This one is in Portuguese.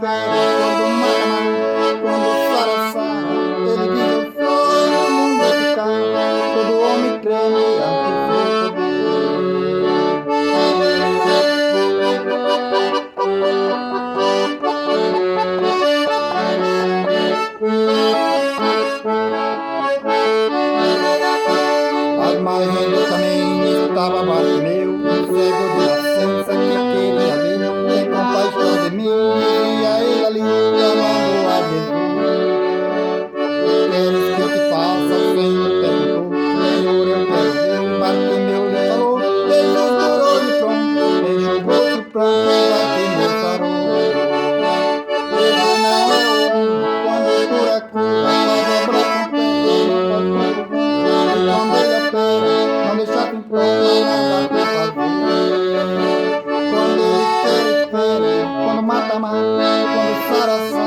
quero, quando mama, quando sara, ele diz eu sou, o mundo é ficar, todo homem treme ante o seu As margens do caminho estava Bartimeu, cego de nascença que queria ver, tem compaixão de mim, e a ele ali clamando a Jesus. Queres que eu te faça? O Senhor perguntou. Senhor, eu quero ver. Bartimeu lhe falou. Jesus curou-lhe pronto, enxugou-se o pranto, Bartimeu sarou. Ele não é o homem, quando cura, cura, faz obra completa, não faz como e quando ele opera, não deixa com prova nada pra fazer. Quando ele quer, espere, quando mata, mata, quando sara, sara.